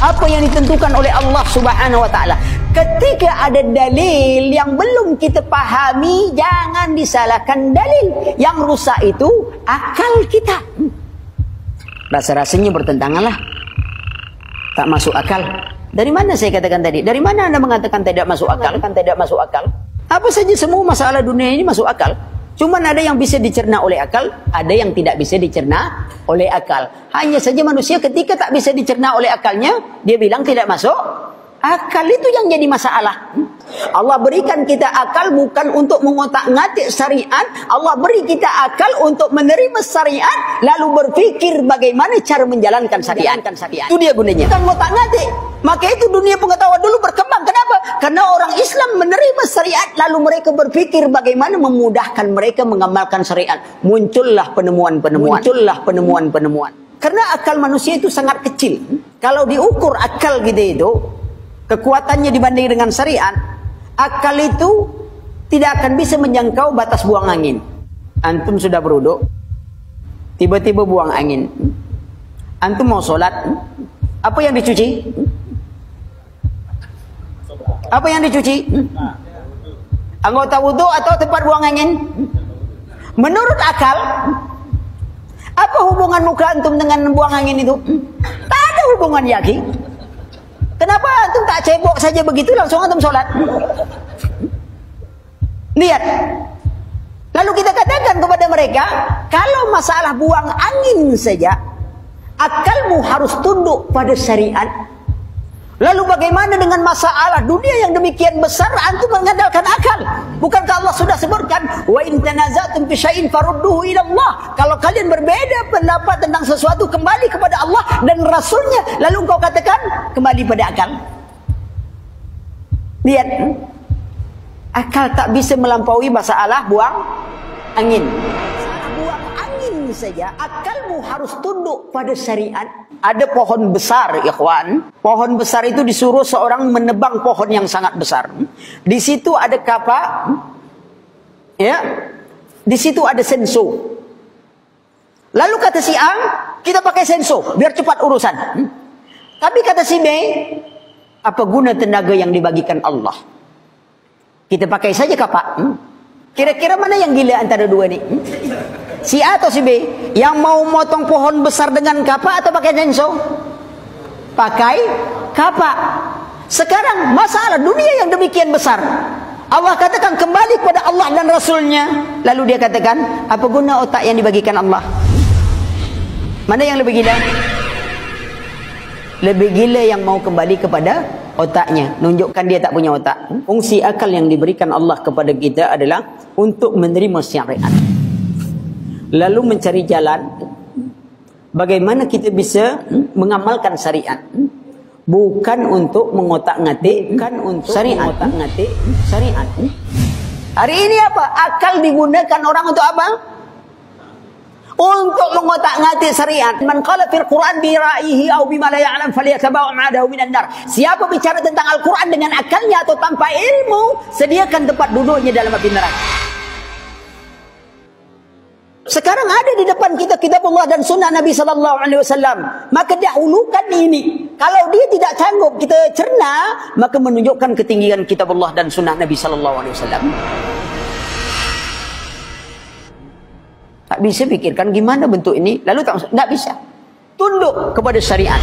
apa yang ditentukan oleh Allah Subhanahu wa taala. Ketika ada dalil yang belum kita pahami, jangan disalahkan dalil. Yang rusak itu akal kita. Rasa-rasanya bertentangan lah. Tak masuk akal. Dari mana saya katakan tadi? Dari mana Anda mengatakan tidak masuk akal? Tidak masuk akal. Apa saja semua masalah dunia ini masuk akal. Cuman ada yang bisa dicerna oleh akal, ada yang tidak bisa dicerna oleh akal. Hanya saja manusia ketika tak bisa dicerna oleh akalnya, dia bilang tidak masuk akal. Itu yang jadi masalah. Allah berikan kita akal bukan untuk mengotak-ngatik syariat. Allah beri kita akal untuk menerima syariat, lalu berfikir bagaimana cara menjalankan syariat. Itu dia gunanya. Bukan ngotak-ngatik. Maka itu dunia pengetahuan dulu berkembang. Kenapa? Karena orang Islam menerima syariat, lalu mereka berfikir bagaimana memudahkan mereka mengamalkan syariat. Muncullah penemuan-penemuan. Karena akal manusia itu sangat kecil. Kalau diukur akal kita itu, kekuatannya dibanding dengan syariat, akal itu tidak akan bisa menjangkau batas buang angin. Antum sudah beruduk, tiba-tiba buang angin. Antum mau sholat, apa yang dicuci? Apa yang dicuci? Anggota wudhu atau tempat buang angin? Menurut akal, apa hubungan muka antum dengan buang angin itu? Tak ada hubungan lagi. Kenapa antum tak cebok saja begitu langsung antum sholat? Lihat. Lalu kita katakan kepada mereka, kalau masalah buang angin saja, akalmu harus tunduk pada syariat. Lalu bagaimana dengan masalah dunia yang demikian besar, antum mengandalkan akal? Bukankah Allah sudah sebutkan, wa in tanazatum fi syai'in farudduhu ila Allah. Kalau kalian berbeda pendapat tentang sesuatu, kembali kepada Allah dan Rasulnya. Lalu engkau katakan kembali pada akal. Lihat, akal tak bisa melampaui masalah buang angin. Buang angin saja, akalmu harus tunduk pada syariat. Ada pohon besar, ikhwan. Pohon besar itu disuruh seorang menebang pohon yang sangat besar. Di situ ada kapak, ya. Di situ ada senso. Lalu kata si A, kita pakai senso biar cepat urusan. Tapi kata si B, apa guna tenaga yang dibagikan Allah? Kita pakai saja kapak. Kira-kira mana yang gila antara dua ini? Si A atau si B? Yang mau motong pohon besar dengan kapak atau pakai senso? Pakai kapak. Sekarang masalah dunia yang demikian besar, Allah katakan kembali kepada Allah dan Rasulnya. Lalu dia katakan, apa guna otak yang dibagikan Allah? Mana yang lebih gila? Lebih gila yang mau kembali kepada otaknya, nunjukkan dia tak punya otak. Fungsi akal yang diberikan Allah kepada kita adalah untuk menerima syariat, lalu mencari jalan bagaimana kita bisa mengamalkan syariat, bukan untuk mengotak-ngatik, bukan untuk syariat. Hari ini apa? Akal digunakan orang untuk apa? Untuk mengotak-ngatik syariat. Man qala fil Quran bi ra'yihi aw bima la ya'lam falyatabawa ma'adahu minan nar. Siapa bicara tentang Al-Quran dengan akalnya atau tanpa ilmu, sediakan tempat duduknya dalam api neraka. Sekarang ada di depan kita kitabullah dan sunnah Nabi sallallahu alaihi wasallam. Maka dahulukan ini. Kalau dia tidak sanggup kita cerna, maka menunjukkan ketinggian kitabullah dan sunnah Nabi sallallahu alaihi wasallam. Tak bisa pikirkan gimana bentuk ini, lalu tak bisa. Tunduk kepada syariat.